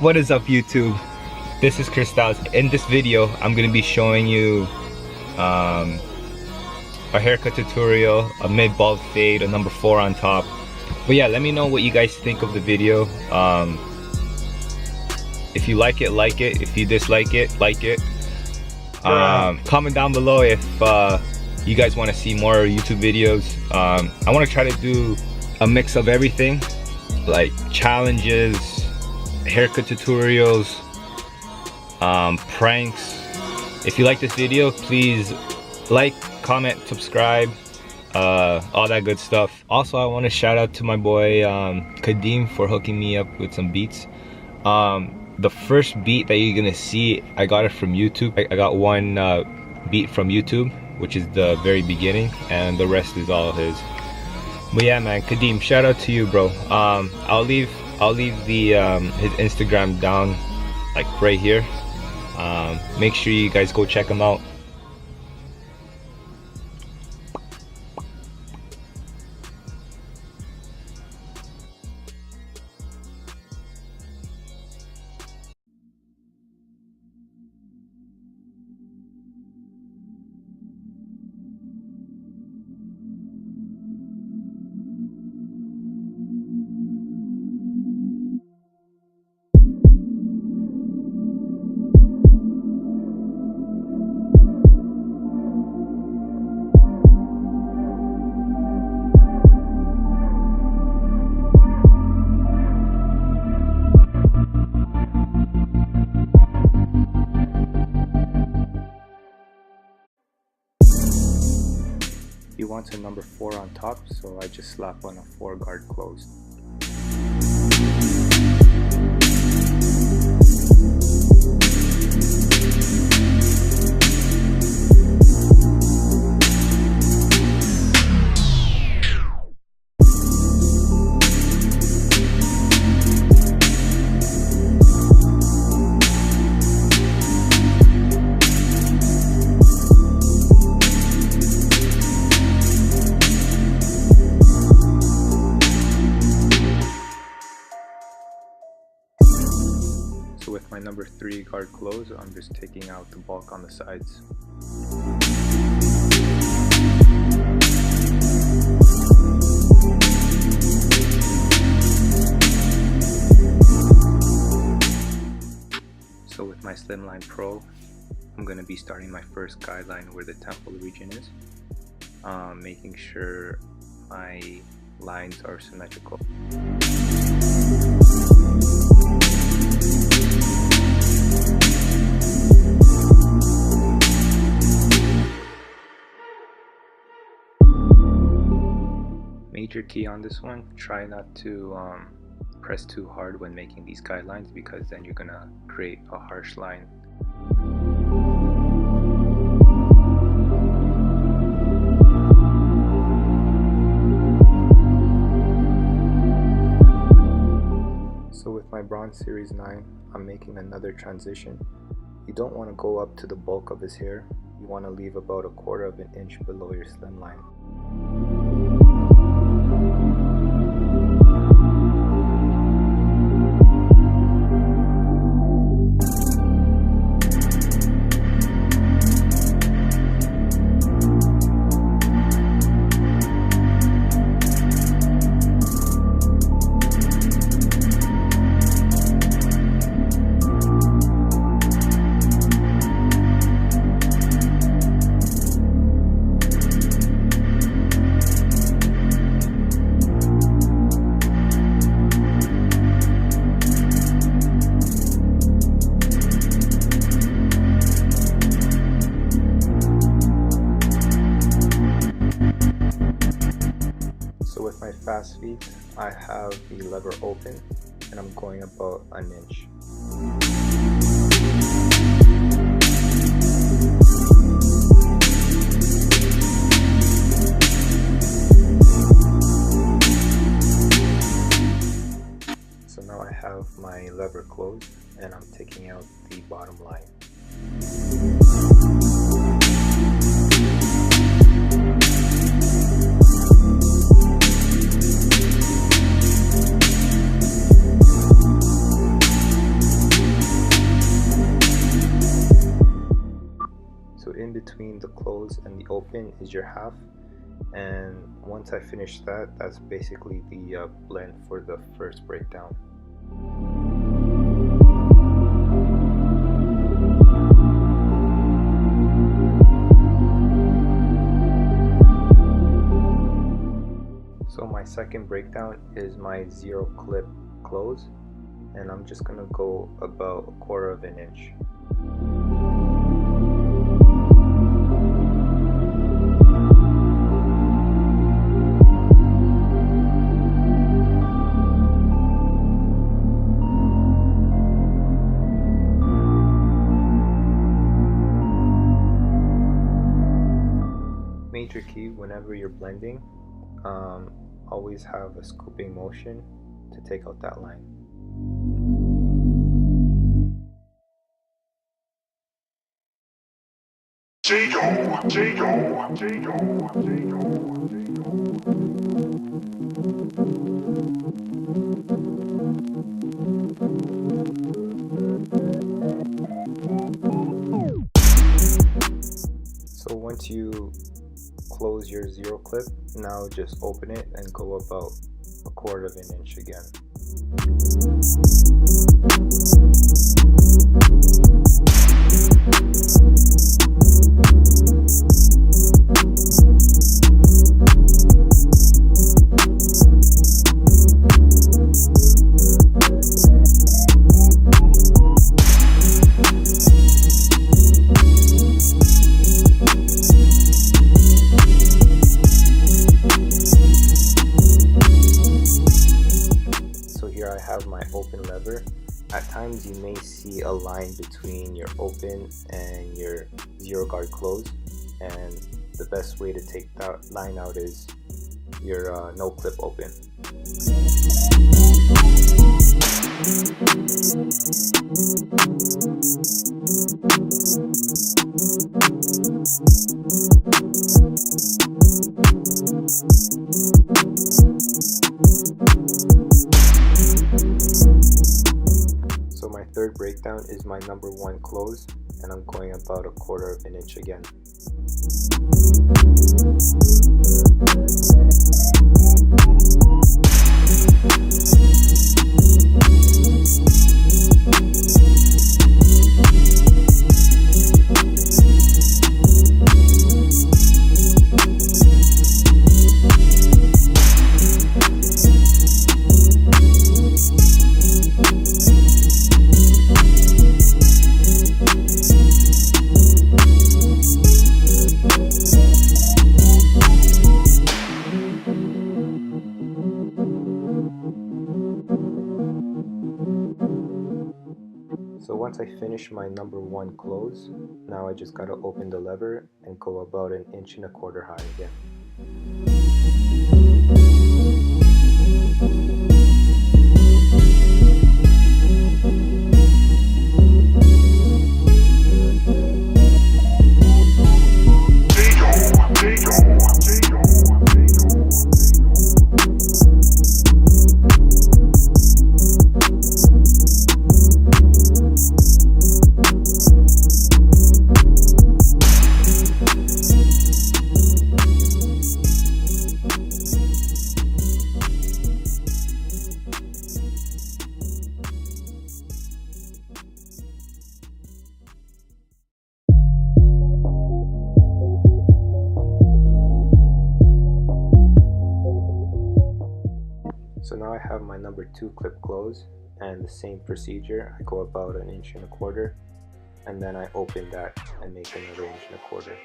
What is up, YouTube? This is Chris Styles. In this video, I'm gonna be showing you a haircut tutorial, a mid-bald fade, a number 4 on top. But yeah, let me know what you guys think of the video. If you like it, like it. If you dislike it, like it. Comment down below if you guys want to see more YouTube videos. I want to try to do a mix of everything, like challenges, haircut tutorials, pranks. If you like this video, please like, comment, subscribe, all that good stuff. Also, I want to shout out to my boy Kadeem for hooking me up with some beats. The first beat that you're gonna see, I got it from YouTube. I got one beat from YouTube, which is the very beginning, and the rest is all his. But yeah, man, Kadeem, shout out to you, bro. I'll leave the his Instagram down, like right here. Make sure you guys go check him out. He wants a number 4 on top, so I just slap on a 4 guard close. So with my number 3 guard close, I'm just taking out the bulk on the sides. So with my Slimline Pro, I'm going to be starting my first guideline where the temple region is, making sure my lines are symmetrical. Major key on this one, try not to press too hard when making these guidelines, because then you're gonna create a harsh line. So with my Bronze Series 9, I'm making another transition. You don't want to go up to the bulk of his hair. You want to leave about 1/4 of an inch below your slim line. With my fast feet, I have the lever open and I'm going about 1 inch. So now I have my lever closed and I'm taking out the bottom line. is your half. And once I finish that, that's basically the blend for the first breakdown. So my second breakdown is my 0 clip close, and I'm just gonna go about 1/4 of an inch. Major key whenever you're blending, always have a scooping motion to take out that line. So once you close your 0 clip, now just open it and go about 1/4 of an inch again. Here I have my open lever. At times you may see a line between your open and your 0 guard close, and the best way to take that line out is your no clip open. So my third breakdown is my number 1 close, and I'm going about 1/4 of an inch again. So once I finish my number 1 close, now I just gotta open the lever and go about 1 1/4 inches high again. So now I have my number 2 clip close, and the same procedure. I go about 1 1/4 inch, and then I open that and make another 1 1/4 inch.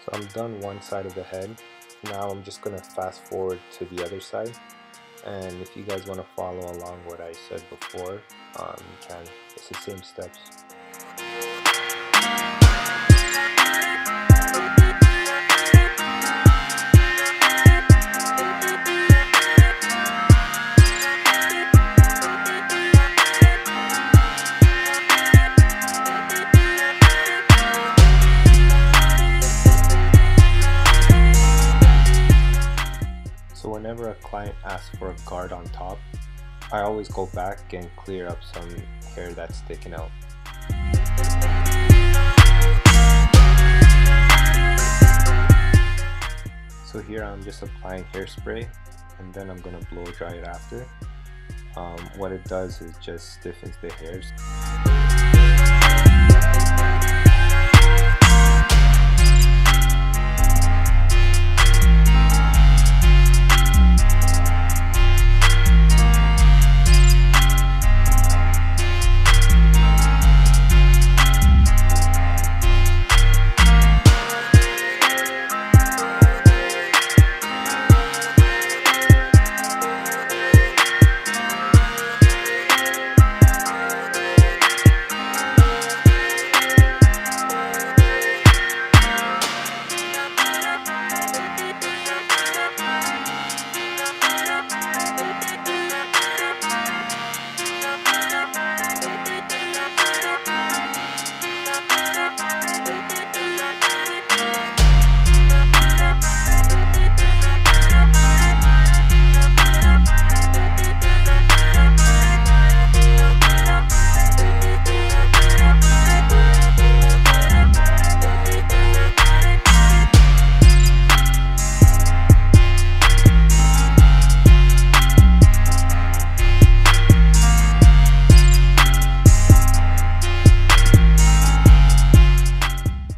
So I'm done one side of the head. Now I'm just going to fast forward to the other side, and if you guys want to follow along what I said before, you can. It's the same steps. whenever a client asks for a guard on top, I always go back and clear up some hair that's sticking out. So here I'm just applying hairspray, and then I'm gonna blow dry it after. What it does is just stiffens the hairs.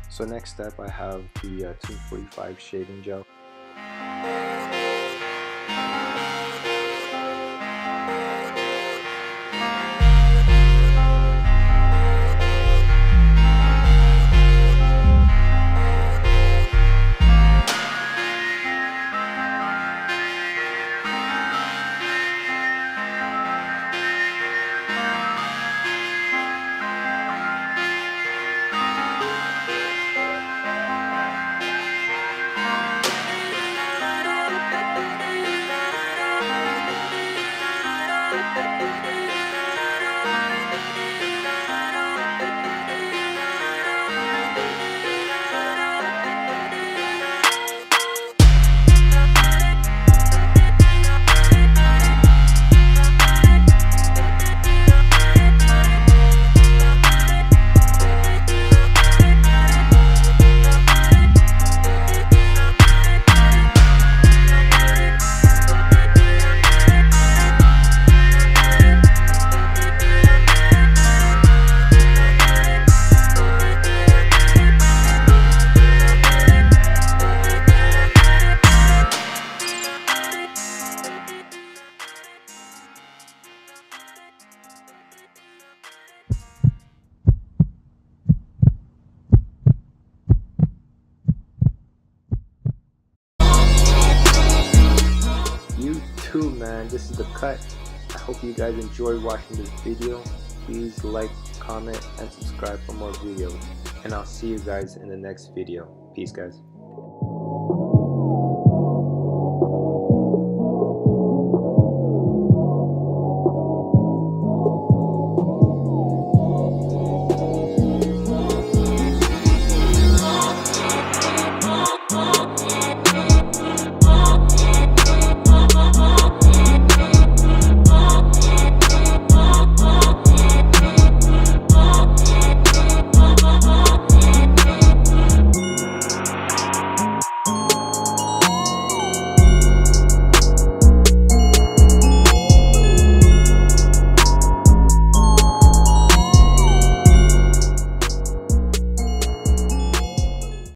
So next step, I have the 245 shaving gel. You too, man. This is the cut. I hope you guys enjoyed watching this video. Please like, comment, and subscribe for more videos. And I'll see you guys in the next video. Peace, guys.